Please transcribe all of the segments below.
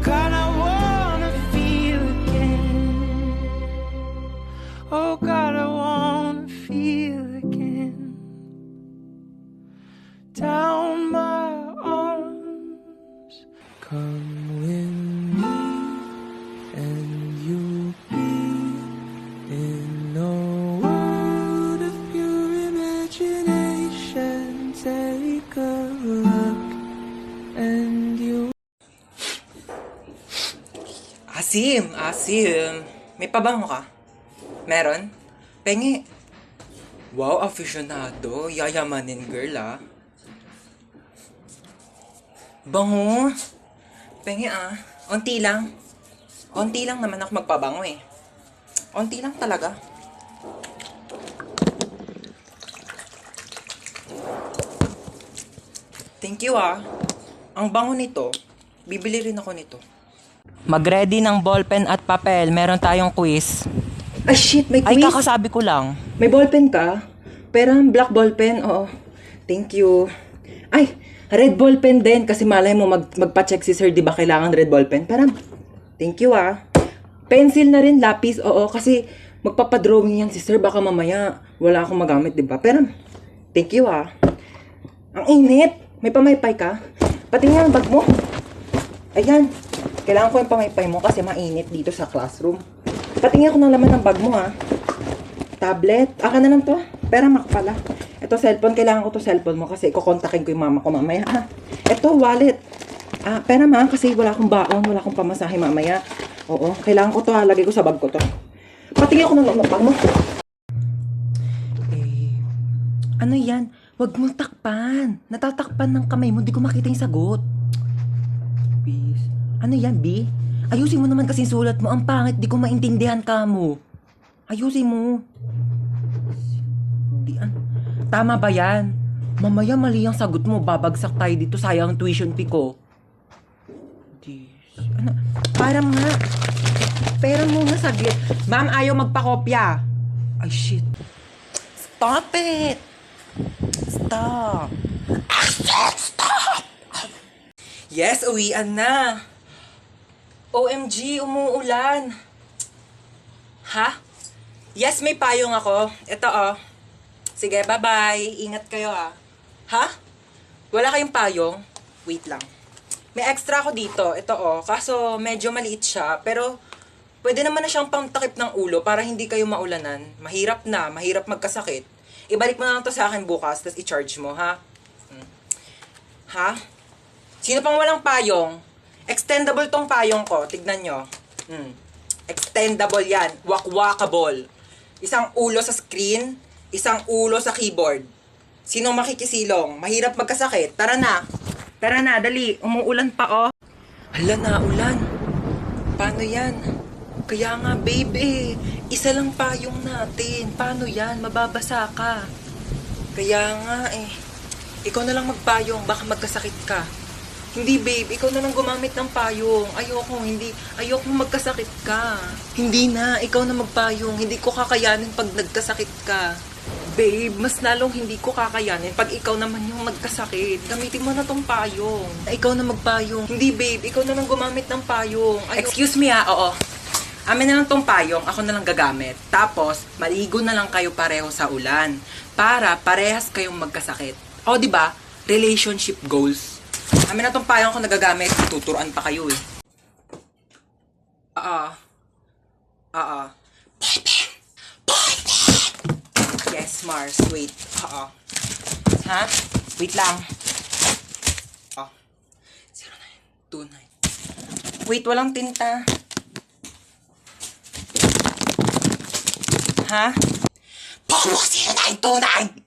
God, I wanna feel again. Oh God, I wanna feel again. Down my arms, come with me, and you'll be in a world of pure imagination. Take a look, and you. Asim. May pabango ka? Meron? Pengi. Wow, aficionado. Yayamanin girl, ah. Bango. Pengi, ah. Onti lang. Onti lang naman ako magpabango, eh. Onti lang talaga. Thank you, ah. Ang bango nito. Bibili rin ako nito. Mag-ready ng ballpen at papel. Meron tayong quiz. Ay, shit, may Ay, quiz. kakasabi ko lang. May ballpen ka? Pero black ballpen, oo. Thank you. Ay, red ballpen din kasi malay mo magpa-check si sir, di ba kailangan red ballpen? Pero, thank you ah. Pencil na rin, lapis, oo. Kasi magpapadrawing yan si sir, baka mamaya wala akong magamit, di ba? Pero, thank you ah. Ang init. May pamaypay ka? Pati nga ang bag mo. Ayan. Kailangan ko yung pamaypay mo kasi mainit dito sa classroom. Patingin ako ng laman ng bag mo, ha. Tablet. Aka na lang to. Pera Mac pala. Ito, cellphone. Kailangan ko to cellphone mo kasi kukontakin ko yung mama ko mamaya, ha. Ito, wallet. Pera Mac kasi wala akong baon. Wala akong pamasahe mamaya. Oo. Kailangan ko to, ha. Lagay ko sa bag ko to. Patingin ako ng laman ng bag mo. Ano yan? Huwag mong takpan. Natatakpan ng kamay mo. Di ko makita yung sagot. Peace. Ano yan, B? Ayusin mo naman kasi sulat mo. Ang pangit, di ko maintindihan ka mo. Ayusin mo. Tama ba yan? Mamaya mali ang sagot mo. Babagsak tayo dito. Sayang ang tuition fee ko. Ano? Parang nga. Pera muna saglit. Ma'am, ayaw magpakopya. Ay, shit. Stop it! Stop! Stop! Yes, uwian na. OMG, umuulan. Ha? Yes, may payong ako. Ito, oh. Sige, bye-bye. Ingat kayo, ha. Ha? Wala kayong payong? Wait lang. May extra ako dito. Ito, oh. Kaso, medyo maliit siya. Pero, pwede naman na siyang pangtakip ng ulo para hindi kayo maulanan. Mahirap na. Mahirap magkasakit. Ibalik mo na lang to sa akin bukas, tapos i-charge mo, ha? Ha? Sino pang walang payong? Extendable tong payong ko. Tignan nyo. Extendable yan. Wakwakable. Isang ulo sa screen, isang ulo sa keyboard. Sino makikisilong? Mahirap magkasakit. Tara na. Tara na, dali. Umuulan pa, oh. Hala na, ulan. Paano yan? Kaya nga, babe, isa lang payong natin. Paano yan? Mababasa ka. Kaya nga, ikaw na lang magpayong. Baka magkasakit ka. Hindi, babe. Ikaw na lang gumamit ng payong. Ayoko magkasakit ka. Hindi na. Ikaw na magpayong. Hindi ko kakayanin pag nagkasakit ka. Babe, mas lalong hindi ko kakayanin pag ikaw naman yung magkasakit. Gamitin mo na tong payong. Ikaw na magpayong. Hindi, babe. Ikaw na lang gumamit ng payong. Excuse me, ha? Oo. Amin na lang tong payong. Ako na lang gagamit. Tapos, maligo na lang kayo pareho sa ulan. Para parehas kayong magkasakit. O, di ba? Relationship goals. Amin na tong payong ko nagagamit. Tuturuan pa kayo, eh. Yes, Mars. Wait. Ha? Wait lang. 0929. Wait, walang tinta. Ha? 0929!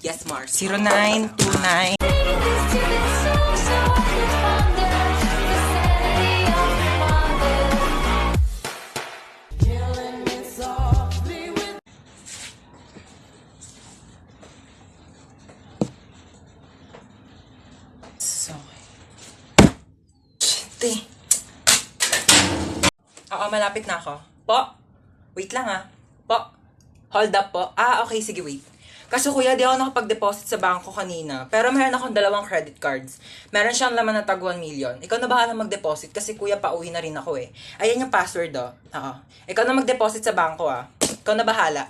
Yes, Mars. 0929. Oo, malapit na ako. Po, wait lang, po. Hold up po. Okay, sige, wait. Kasi kuya, di ako nakapag-deposit sa bangko kanina. Pero meron akong 2 credit cards. Meron siyang laman na tag 1 million. Ikaw na bahala mag-deposit kasi kuya, pauwi na rin ako eh. Ayan yung password oh. Oo. Ikaw na mag-deposit sa bangko ah. Ikaw na bahala.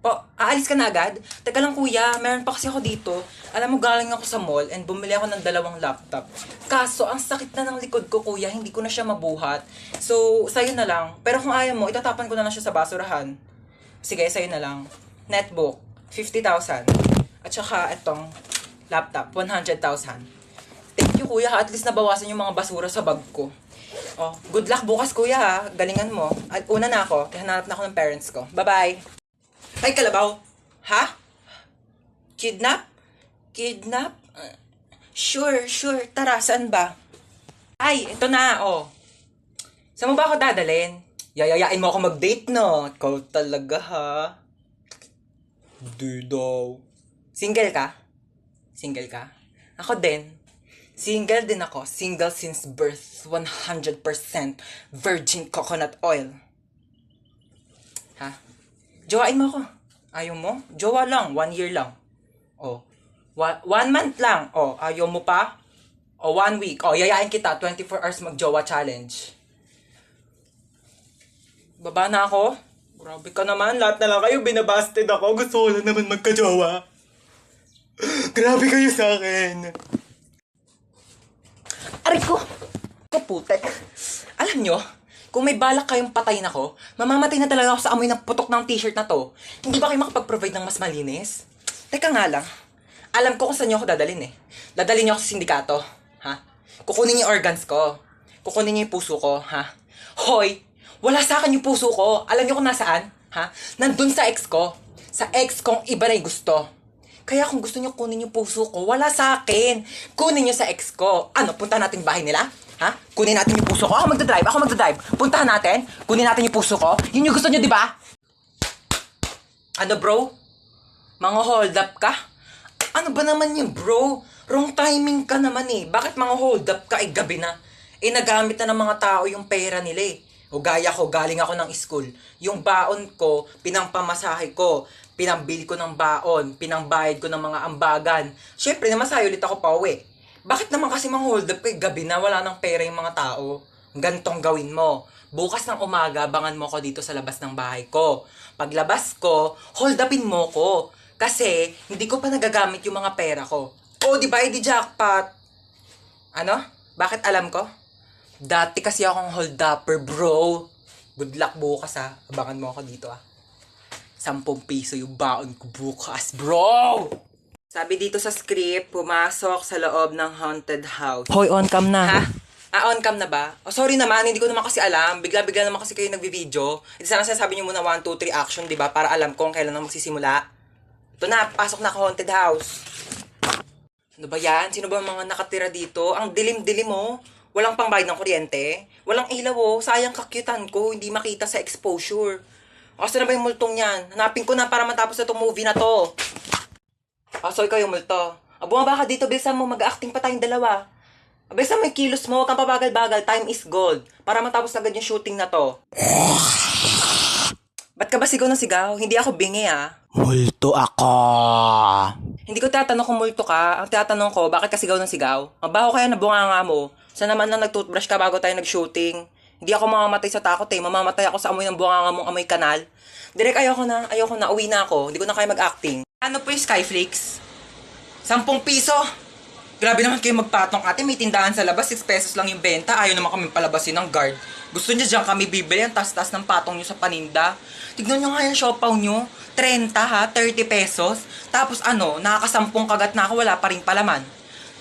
Po, aalis ka na agad? Teka lang kuya, meron pa kasi ako dito. Alam mo, galing ako sa mall and bumili ako ng 2 laptop. Kaso, ang sakit na ng likod ko kuya, hindi ko na siya mabuhat. So, sa'yo na lang. Pero kung ayaw mo, itatapan ko na lang siya sa basurahan. Sige, sa'yo na lang. Netbook, 50,000. At saka, itong laptop, 100,000. Thank you kuya, at least nabawasan yung mga basura sa bag ko. Oh, good luck bukas kuya ha. Galingan mo. At una na ako, hanap na ako ng parents ko. Bye-bye. Ay, kalabaw! Ha? Kidnap? Kidnap? Sure. Tara, saan ba? Ay, ito na, oh. Saan mo ba ako dadalhin? Yayayain mo ako mag-date, no? Ikaw talaga, ha? Di daw. Single ka? Single ka? Ako din. Single din ako. Single since birth. 100% virgin coconut oil. Ha? Jowain mo ako. Ayaw mo? Jowa lang. 1 year lang. Oh. 1 month lang. Oh, ayaw mo pa? O 1 week. Oh, yayain kita. 24 hours mag-jowa challenge. Baba na ako? Grabe ka naman. Lahat na lang kayo binabasted ako. Gusto ko lang naman magka-jowa. Grabe kayo sa akin. Aray ko! Kaputek. Alam nyo, kung may balak kayong patayin ako, mamamatay na talaga ako sa amoy ng putok ng t-shirt na to. Hindi ba kayo makapag-provide ng mas malinis? Teka nga lang. Alam ko kung saan nyo ako dadalhin eh. Dadalhin nyo ako sa sindikato. Ha? Kukunin niyo yung organs ko. Kukunin niyo yung puso ko. Ha? Hoy! Wala sa akin yung puso ko. Alam nyo kung nasaan? Ha? Nandun sa ex ko. Sa ex kong iba na yung gusto. Kaya kung gusto nyo kunin yung puso ko, wala sa akin. Kunin nyo sa ex ko. Ano, punta natin bahay nila? Ha? Kunin natin yung puso ko. Ako magdadrive. Puntahan natin. Kunin natin yung puso ko. Yun yung gusto nyo, di ba? Ano, bro? Mga hold up ka? Ano ba naman yun, bro? Wrong timing ka naman eh. Bakit mga hold up ka? Gabi na. Nagamit na ng mga tao yung pera nila eh. O gaya ko, galing ako ng school. Yung baon ko, pinangpamasahe ko. Pinambili ko ng baon. Pinangbayad ko ng mga ambagan. Siyempre, namasahe ulit ako pa uwi. Bakit naman kasi mga hold up gabi na wala ng pera yung mga tao? Gantong gawin mo. Bukas ng umaga, abangan mo ko dito sa labas ng bahay ko. Paglabas ko, hold upin mo ko. Kasi, hindi ko pa nagagamit yung mga pera ko. O, di ba, di jackpot? Ano? Bakit alam ko? Dati kasi akong hold upper, bro. Good luck bukas ha. Abangan mo ako dito 10 piso yung baon ko bukas, bro! Sabi dito sa script, pumasok sa loob ng haunted house. Hoy, on cam na. Ha? On cam na ba? Oh, sorry naman, hindi ko naman kasi alam. Bigla-bigla naman kasi kayo nagbi-video. Hindi sana sinasabi niyo muna 1, 2, 3 action, di ba? Para alam ko kung kailan na magsisimula. Ito na, pasok na ako haunted house. Ano ba yan? Sino ba mga nakatira dito? Ang dilim-dilim mo. Walang pangbayad ng kuryente. Walang ilaw oh. Sayang kakyutan ko. Hindi makita sa exposure. Asa na ba yung multong yan? Hanapin ko na para matapos na itong movie na to. So ikaw yung multo. Bumaba ka dito. Bilisan mo. Mag-acting pa tayong dalawa. Bilisan mo yung kilos mo. Huwag kang pabagal-bagal. Time is gold. Para matapos agad yung shooting na to. Ba't ka ba sigaw ng sigaw? Hindi ako bingi Multo ako. Hindi ko tatanong kung multo ka. Ang tatanong ko, bakit ka sigaw ng sigaw? Mabaho kaya na bunganga mo? Saan naman lang nag-toothbrush ka bago tayo nag-shooting? Hindi ako mamamatay sa takot eh. Mamamatay ako sa amoy ng bunganga mong amoy kanal. Direk, ayoko na. Uwi na ako. Hindi ko na kaya mag-acting. Ano po yung Skyflakes? 10 piso. Grabe naman kayo magpatong ate. May tindahan sa labas. 6 pesos lang yung benta. Ayaw naman kami palabasin ng guard. Gusto niya dyan kami bibili. Ang tas-tas ng patong nyo sa paninda. Tignan nyo nga yung siopaw nyo. 30 30 pesos. Tapos nakakasampung kagat na ako. Wala pa rin palaman.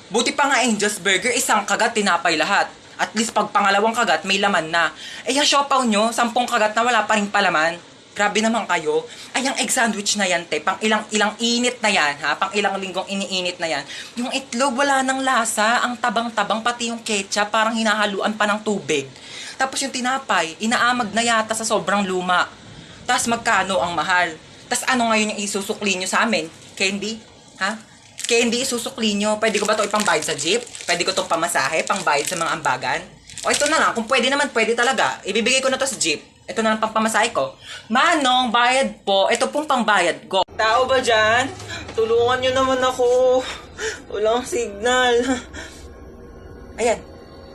Buti pa nga Angel's Burger. Isang kagat, tinapay lahat. At least pag pangalawang kagat, may laman na. Yung siopaw nyo, 10 kagat na wala pa rin palaman. Grabe naman kayo. Ay, yung egg sandwich na yan, te. Pang ilang init na yan, ha? Pang ilang linggong iniinit na yan. Yung itlog, wala ng lasa. Ang tabang-tabang, pati yung ketchup, parang hinahaluan pa ng tubig. Tapos yung tinapay, inaamag na yata sa sobrang luma. Tapos magkano ang mahal? Tapos ano ngayon yung isusukli nyo sa amin? Candy? Ha? Candy, isusukli nyo. Pwede ko ba ito ipangbayad sa jeep? Pwede ko itong pamasahe, pangbayad sa mga ambagan? O ito na lang, kung pwede naman, pwede talaga. Ibibigay ko na to sa jeep. Ito na ang pampamasahe ko. Manong, bayad po. Ito pong pangbayad ko. Tao ba dyan? Tulungan nyo naman ako. Walang signal. Ayan.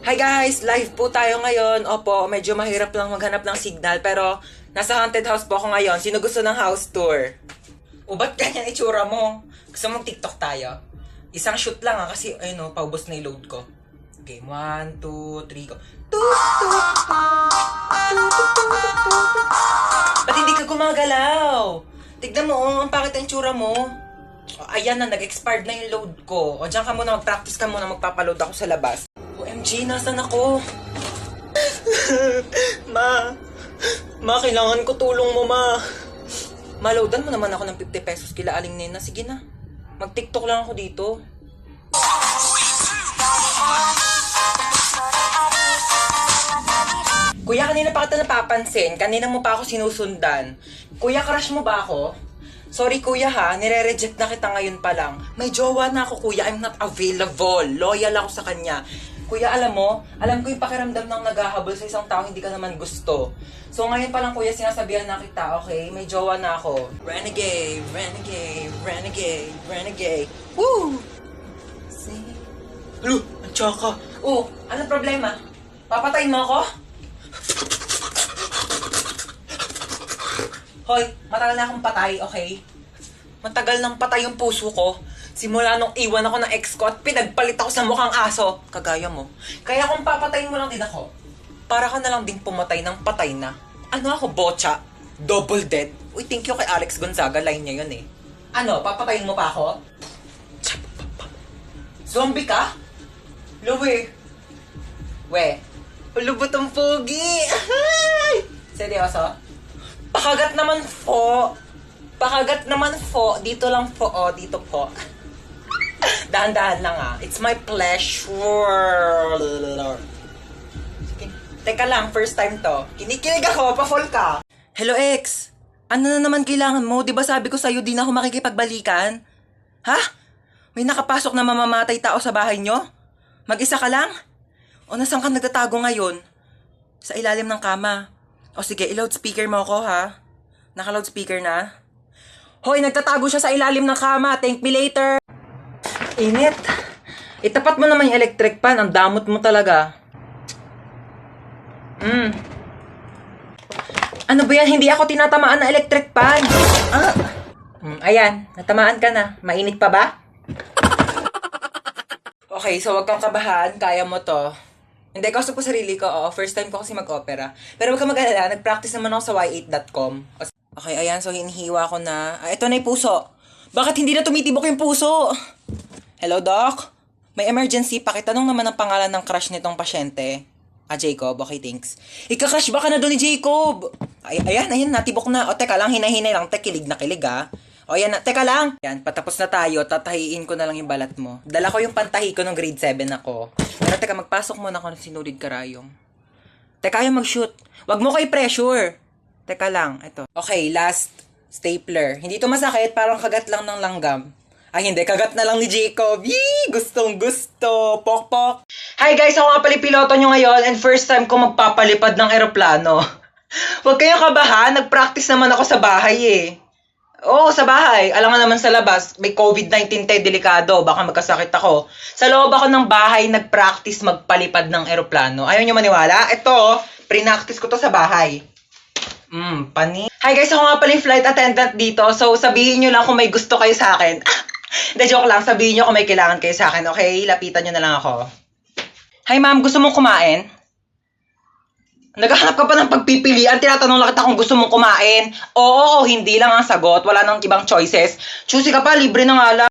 Hi guys! Live po tayo ngayon. Opo, medyo mahirap lang maghanap ng signal. Pero, nasa haunted house po ako ngayon. Sino gusto ng house tour? O, ba't ganyan itsura mo? Gusto mong TikTok tayo? Isang shoot lang kasi, ayun o, paubos na yung load ko. Okay, 1, 2, 3, go. Ba't hindi ka gumagalaw? Tignan mo, ang pangit ang itsura mo. O, ayan na, nag-expired na yung load ko. O, dyan ka muna, mag-practice ka muna, magpapaload ako sa labas. OMG, nasan ako? Ma, kailangan ko tulong mo, ma. Maloadan mo naman ako ng 50 pesos kila Aling Nena. Sige na, mag-TikTok lang ako dito. Kuya, kanina pa kita napapansin. Kanina mo pa ako sinusundan. Kuya, crush mo ba ako? Sorry kuya ha, nire-reject na kita ngayon pa lang. May jowa na ako kuya, I'm not available. Loyal ako sa kanya. Kuya, alam ko yung pakiramdam ng naghahabol sa isang tao hindi ka naman gusto. So ngayon pa lang kuya, sinasabihan na kita, okay? May jowa na ako. Renegade, renegade, renegade, renegade. Woo! Alo, ang tsaka. Oh, anong problema? Papatayin mo ako? Hoy, matagal na akong patay, okay? Matagal nang patay yung puso ko. Simula nung iwan ako ng ex ko at pinagpalit ako sa mukhang aso. Kagaya mo. Kaya kung papatayin mo lang din ako, para ka na lang din pumatay ng patay na. Ano ako, bocha? Double dead? Uy, thank you kay Alex Gonzaga. Line niya yun eh. Ano, papatayin mo pa ako? Zombie ka? Luwi. We. Ulubot ang pogi. Seryoso? Pakagat naman po. Pakagat naman po. Dito lang po. Oh, dito po. Dahan-dahan lang ah. It's my pleasure. Sige. Teka lang, first time to. Kinikilig ako, pa-fall ka. Hello ex. Ano na naman kailangan mo? Diba sabi ko sa'yo di na ako makikipagbalikan? Ha? May nakapasok na mamamatay tao sa bahay nyo? Mag-isa ka lang? O nasan ka nagtatago ngayon? Sa ilalim ng kama. O sige, i-loudspeaker mo ako ha. Naka-loudspeaker na. Hoy, nagtatago siya sa ilalim ng kama. Thank me later. Init. Itapat mo naman yung electric pan. Ang damot mo talaga. Ano ba yan? Hindi ako tinatamaan ng electric pan. Ayan, natamaan ka na. Mainit pa ba? Okay, so wag kang kabahan. Kaya mo to. Hindi, kausap ko sarili ko. Oo, first time ko kasi mag-opera. Pero wag kang mag-alala. Nag-practice naman ako sa y8.com. Okay, ayan. So, hinihiwa ko na. Ito na yung puso. Bakit hindi na tumitibok yung puso? Hello, Doc? May emergency. Pakitanong naman ang pangalan ng crush nitong pasyente. Jacob. Okay, thanks. Ika-crush ba ka na doon ni Jacob? Ayan. Natibok na. O, teka lang. Hinay-hinay lang. Kilig na kilig, ha? O, yan na. Teka lang. Yan, patapos na tayo. Tatahiin ko na lang yung balat mo. Dala ko yung pantahi ko nung grade 7 ako. Pero teka, magpasok muna ako ng sinulid karayom. Teka, ayaw mag-shoot. Wag mo ko i-pressure. Teka lang, ito. Okay, last stapler. Hindi to masakit, parang kagat lang ng langgam. Ay, hindi, kagat na lang ni Jacob. Yee! Gustong gusto. Pok, pok. Hi guys, ako nga pala piloto nyo ngayon and first time ko magpapalipad ng eroplano. Huwag kayong kabahan, nag-practice naman ako sa bahay eh. Oo, sa bahay. Alam nga naman sa labas, may COVID-19 tayo, delikado. Baka magkasakit ako. Sa loob ako ng bahay, nag-practice magpalipad ng eroplano. Ayaw nyo maniwala? Ito, pre-practice ko to sa bahay. Pani. Hi guys, ako nga pala yung flight attendant dito. So, sabihin nyo lang kung may gusto kayo sa akin. Hindi, joke lang. Sabihin nyo kung may kailangan kayo sa akin. Okay? Lapitan nyo na lang ako. Hi ma'am, gusto mong kumain? Naghahanap ka pa ng pagpipilian, tinatanong lang kita kung gusto mong kumain. Oo, hindi lang ang sagot, wala nang ibang choices. Choosy ka pa, libre na nga lang.